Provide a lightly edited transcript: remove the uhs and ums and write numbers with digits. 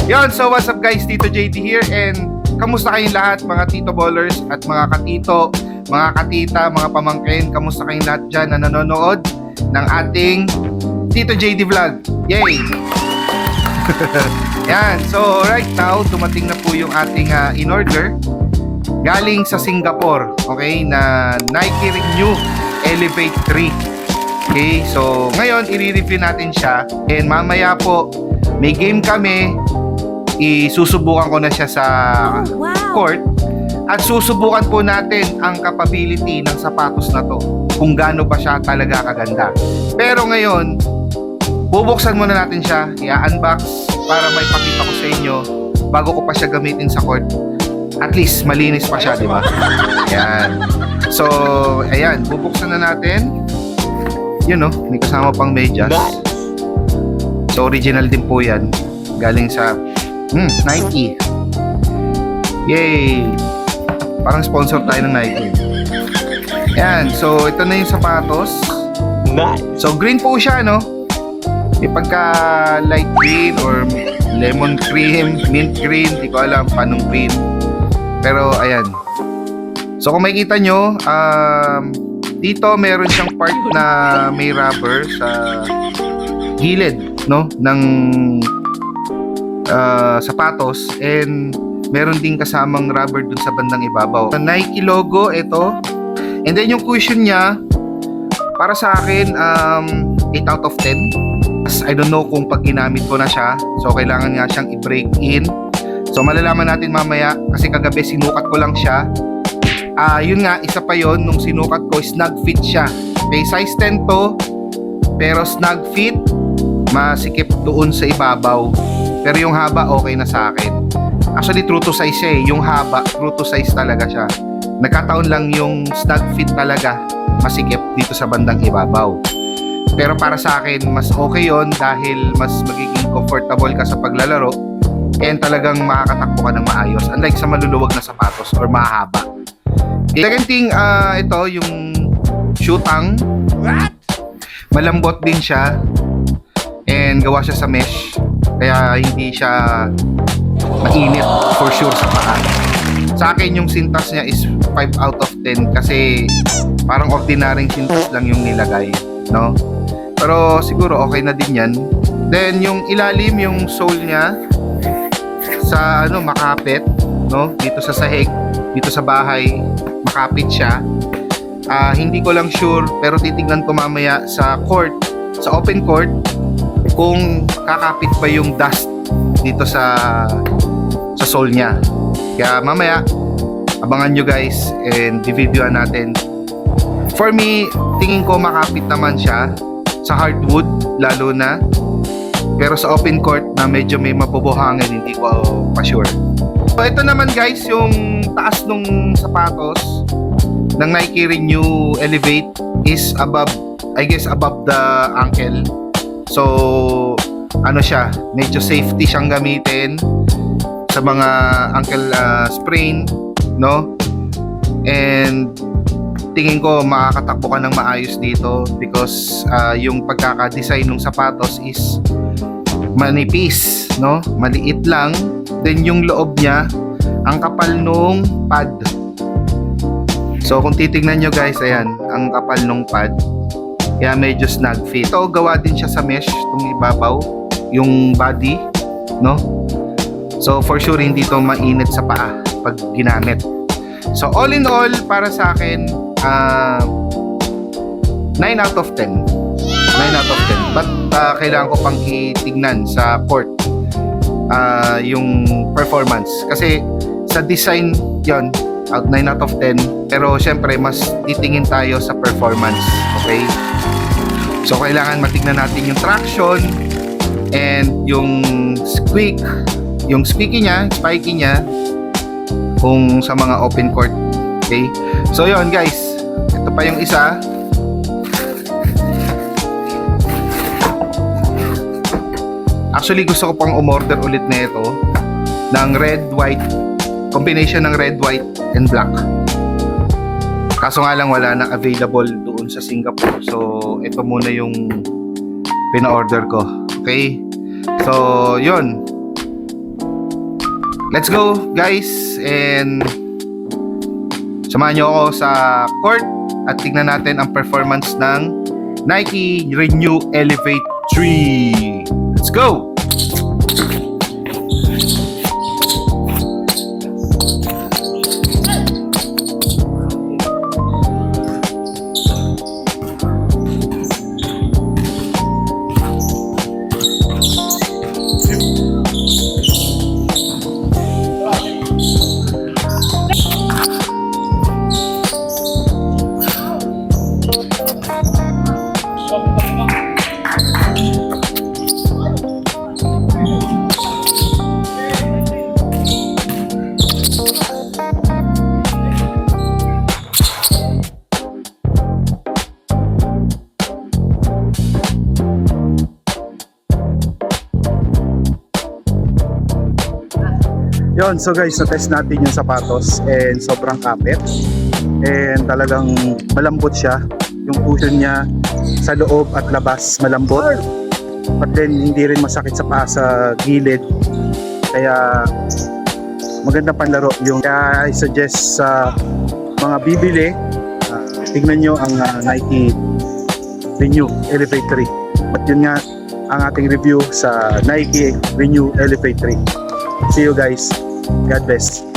Yon, so what's up guys, Tito JD here, and kamusta kayong lahat mga Tito Ballers at mga katito, mga katita, mga pamangkin, kamusta kayong lahat dyan na nanonood ng ating Tito JD Vlog. Yay! Yan, so right now, dumating na po yung ating in-order galing sa Singapore, okay, na Nike Renew Elevate 3. Okay, so ngayon i-review natin siya, and mamaya po may game kami. Isusubukan ko na siya sa court at susubukan po natin ang capability ng sapatos na to, kung gaano pa siya talaga kaganda. Pero ngayon, bubuksan muna natin siya, i-unbox para may pakita ko sa inyo bago ko pa siya gamitin sa court. At least malinis pa siya, di ba? Ayan. So, ayan, bubuksan na natin. Yun, no, may kasama pang medyas. So, original din po yan. Galing sa Nike. Yay! Parang sponsor tayo ng Nike. Yan. So, ito na yung sapatos. Nice. So, green po siya, no? May pagka light green or lemon cream, mint green. Di ko alam paano green. Pero, ayan. So, kung makikita nyo, dito meron siyang part na may rubber sa gilid, no? Ng sapatos, and meron din kasamang rubber dun sa bandang ibabaw. The Nike logo, ito. And then yung cushion niya, para sa akin, 8 out of 10. I don't know kung pag ginamit ko na siya, so kailangan nga siyang i-break in. So malalaman natin mamaya, kasi kagabi sinukat ko lang siya. Yun nga, isa pa yon, nung sinukat ko, snug fit siya. Okay, size 10 to, pero snug fit, masikip doon sa ibabaw. Pero yung haba, okay na sa akin. Actually, true to size siya eh. Yung haba, true to size talaga siya. Nagkataon lang yung snug fit talaga, masikip dito sa bandang ibabaw. Pero para sa akin, mas okay yon dahil mas magiging comfortable ka sa paglalaro and talagang makakatakbo ka ng maayos. Unlike sa maluluwag na sapatos or mahaba. Second thing, ito, yung shootang. Malambot din siya. And gawa siya sa mesh. Kaya hindi siya mainit for sure sa paa. Sa akin yung sintas niya is 5 out of 10 kasi parang ordinaryong sintas lang yung nilagay, no? Pero siguro okay na din yan. Then yung ilalim, yung sole niya sa makapit, no? Dito sa sahig, dito sa bahay, makapit siya. Hindi ko lang sure, pero titignan ko mamaya sa court, sa open court, kung kakapit ba yung dust dito sa sole niya. Kaya mamaya abangan nyo guys, and i-videoan natin. For me, tingin ko makapit naman siya sa hardwood lalo na, pero sa open court na medyo may mabubuhangin, hindi ko pa sure. So ito naman guys, yung taas nung sapatos ng Nike Renew Elevate is above, I guess above the ankle. So, siya, medyo safety siyang gamitin sa mga ankle sprain, no? And tingin ko makakatakbo ka ng maayos dito because yung pagkaka-design ng sapatos is manipis, no? Maliit lang. Then yung loob niya, ang kapal nung pad. So, kung titignan nyo guys, ayan, ang kapal nung pad. Kaya medyo snug fit. Ito, gawa din siya sa mesh, itong ibabaw, yung body, no? So, for sure, hindi to mainit sa paa pag ginamit. So, all in all, para sa akin, 9 out of 10. 9 out of 10. But, kailangan ko pang itignan sa court yung performance. Kasi, sa design, yon 9 out of 10. Pero, syempre, mas titingin tayo sa performance. Okay? So, kailangan matignan natin yung traction and yung squeaky niya, spiky niya, kung sa mga open court. Okay? So, yun guys. Ito pa yung isa. Actually, gusto ko pang umorder ulit na ito ng red, white, combination ng red, white, and black. Kaso nga lang wala nang available doon sa Singapore. So, ito muna yung pina-order ko. Okay? So, yun. let's go guys, and samahan nyo ako sa court at tignan natin ang performance ng Nike Renew Elevate 3. Let's go! Yon, so guys, na-test natin yung sapatos and sobrang kapit and talagang malambot siya. Yung cushion niya sa loob at labas malambot, but then hindi rin masakit sa paa sa gilid, kaya magandang panlaro yung. Kaya I suggest sa mga bibili, tignan nyo ang Nike Renew Elevate 3. At yun nga ang ating review sa Nike Renew Elevate 3. See you guys. God bless.